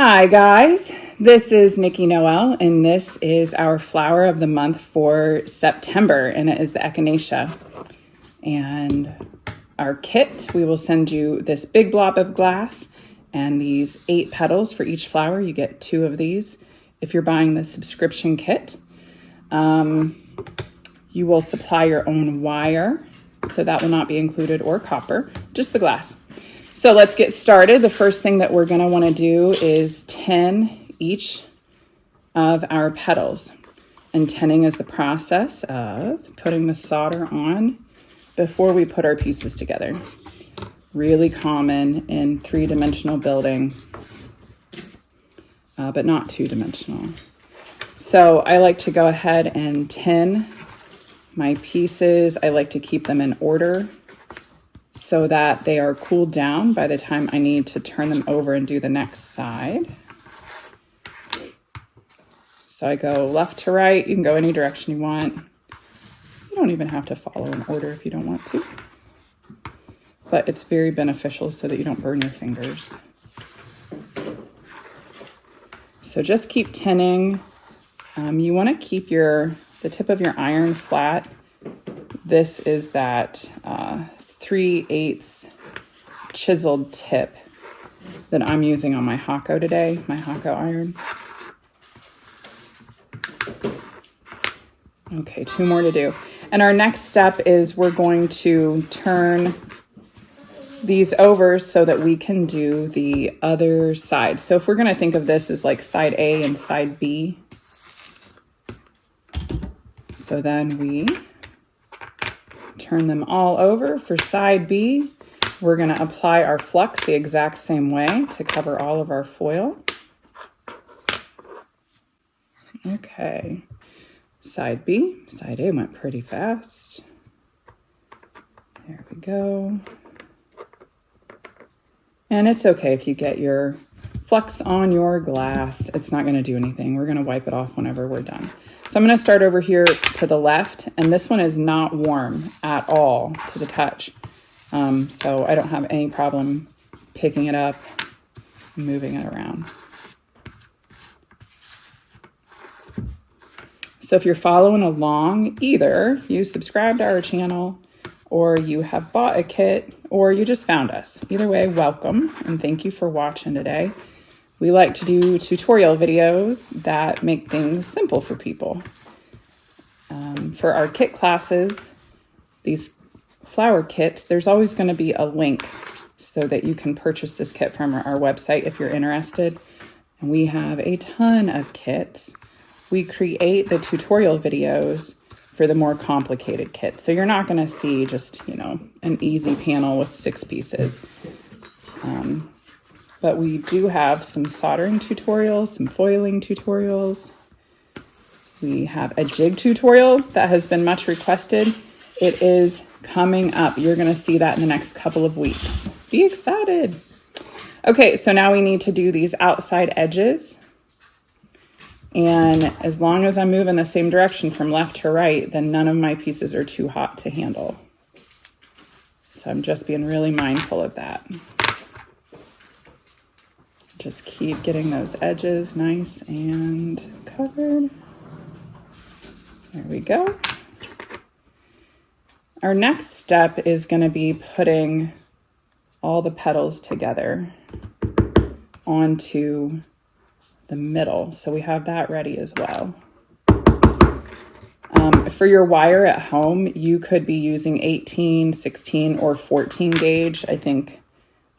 Hi guys, this is Nikki Noel and this is our flower of the month for September, and it is the Echinacea. And our kit, we will send you this big blob of glass and these 8 petals for each flower. You get 2 of these if you're buying the subscription kit. You will supply your own wire, so that will not be included, or copper, just the glass. So let's get started. The first thing that we're going to want to do is tin each of our petals. And tinning is the process of putting the solder on before we put our pieces together. Really common in 3-dimensional building, but not 2-dimensional. So I like to go ahead and tin my pieces. I like to keep them in order so that they are cooled down by the time I need to turn them over and do the next side. So I go left to right. You can go any direction you want. You don't even have to follow an order if you don't want to, but it's very beneficial so that you don't burn your fingers. So just keep tinning. You want to keep the tip of your iron flat. This is that 3/8 chiseled tip that I'm using on my Hako today, my Hako iron. Okay, 2 more to do. And our next step is we're going to turn these over so that we can do the other side. So if we're going to think of this as like side A and side B, so then we turn them all over. For side B, we're going to apply our flux the exact same way to cover all of our foil. Okay, side B. Side A went pretty fast. There we go. And it's okay if you get your flux on your glass. It's not going to do anything. We're going to wipe it off whenever we're done. So I'm going to start over here to the left, and this one is not warm at all to the touch. So I don't have any problem picking it up and moving it around. So if you're following along, either you subscribe to our channel or you have bought a kit or you just found us. Either way, welcome and thank you for watching today. We like to do tutorial videos that make things simple for people. For our kit classes, these flower kits, there's always going to be a link so that you can purchase this kit from our website if you're interested. And we have a ton of kits. We create the tutorial videos for the more complicated kits. So you're not going to see just, an easy panel with 6 pieces. But we do have some soldering tutorials, some foiling tutorials. We have a jig tutorial that has been much requested. It is coming up. You're going to see that in the next couple of weeks. Be excited. Okay, so now we need to do these outside edges. And as long as I'm moving the same direction from left to right, then none of my pieces are too hot to handle. So I'm just being really mindful of that. Just keep getting those edges nice and covered. There we go. Our next step is going to be putting all the petals together onto the middle. So we have that ready as well. For your wire at home, you could be using 18, 16, or 14 gauge. I think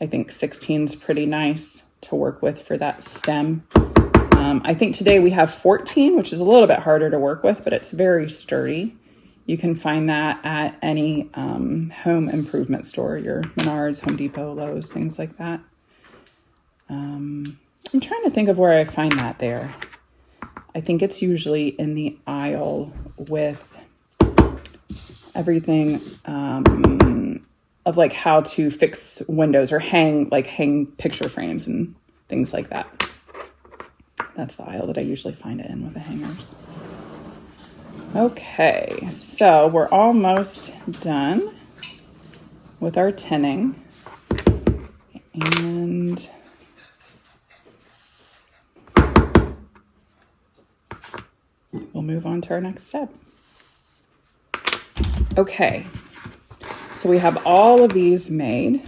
16 is pretty nice to work with for that stem. I think today we have 14, which is a little bit harder to work with, but it's very sturdy. You can find that at any home improvement store, your Menards, Home Depot, Lowe's, things like that. I'm trying to think of where I find that there. I think it's usually in the aisle with everything of like how to fix windows or hang picture frames and things like that. That's the aisle that I usually find it in with the hangers. Okay, so we're almost done with our tinning. And we'll move on to our next step. Okay, so we have all of these made.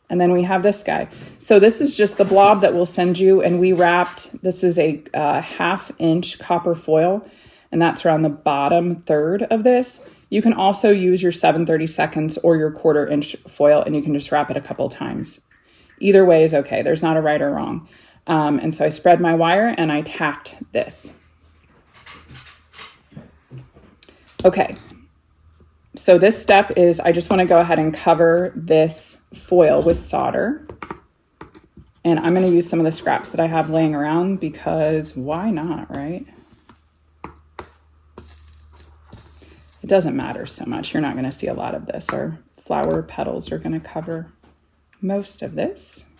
And then we have this guy. So this is just the blob that we'll send you, and we wrapped, this is a 1/2 inch copper foil, and that's around the bottom third of this. You can also use your 7/32 or your 1/4 inch foil, and you can just wrap it a couple times. Either way is okay. There's not a right or wrong. And so I spread my wire and I tacked this. Okay. So this step is, I just want to go ahead and cover this foil with solder. And I'm going to use some of the scraps that I have laying around because why not, right? It doesn't matter so much. You're not going to see a lot of this. Our flower petals are going to cover most of this.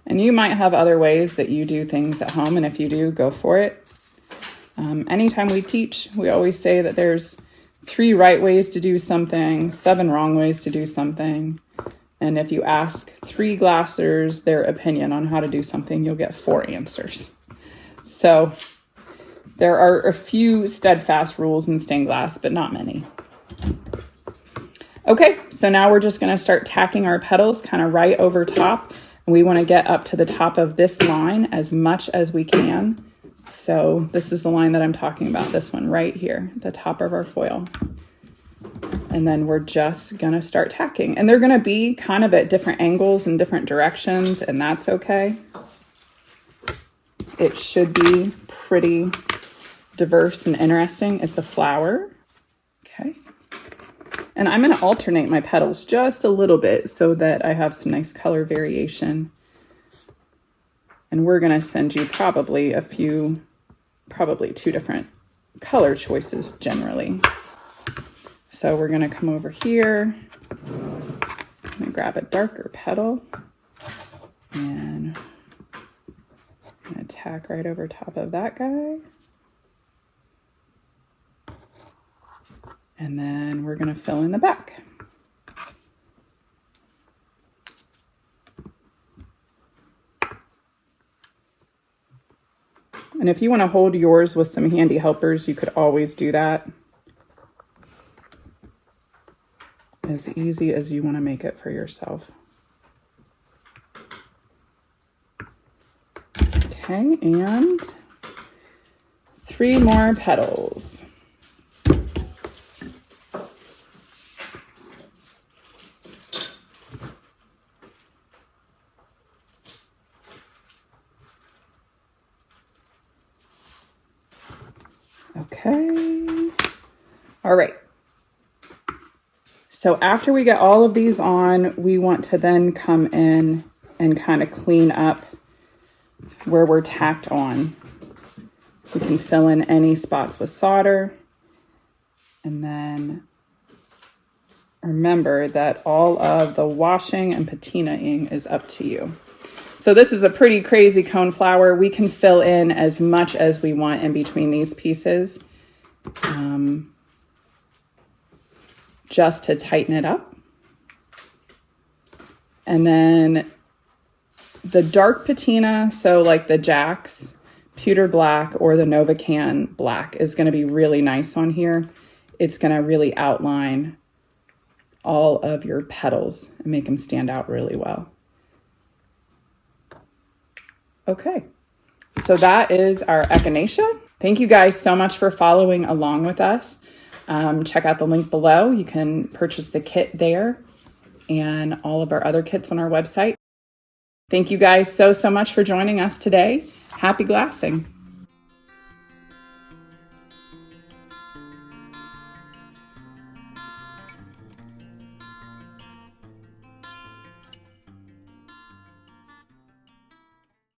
And you might have other ways that you do things at home, and if you do, go for it. Anytime we teach, we always say that there's 3 right ways to do something, 7 wrong ways to do something. And if you ask 3 glassers their opinion on how to do something, you'll get 4 answers. So there are a few steadfast rules in stained glass, but not many. Okay, so now we're just going to start tacking our petals kind of right over top. We want to get up to the top of this line as much as we can. So this is the line that I'm talking about, this one right here, the top of our foil. And then we're just going to start tacking. And they're going to be kind of at different angles and different directions, and that's okay. It should be pretty diverse and interesting. It's a flower. Okay. And I'm going to alternate my petals just a little bit so that I have some nice color variation. And we're going to send you probably 2 different color choices generally. So we're going to come over here. I'm going to grab a darker petal. And I'm going to tack right over top of that guy. And then we're going to fill in the back. And if you want to hold yours with some handy helpers, you could always do that. As easy as you want to make it for yourself. Okay, and 3 more petals. Okay. All right. So after we get all of these on, we want to then come in and kind of clean up where we're tacked on. We can fill in any spots with solder. And then remember that all of the washing and patinaing is up to you. So this is a pretty crazy cone flower. We can fill in as much as we want in between these pieces, just to tighten it up. And then the dark patina, so like the Jack's Pewter Black or the Novacan Black is going to be really nice on here. It's going to really outline all of your petals and make them stand out really well. Okay, so that is our Echinacea. Thank you guys so much for following along with us. Check out the link below. You can purchase the kit there and all of our other kits on our website. Thank you guys so much for joining us today. Happy glassing.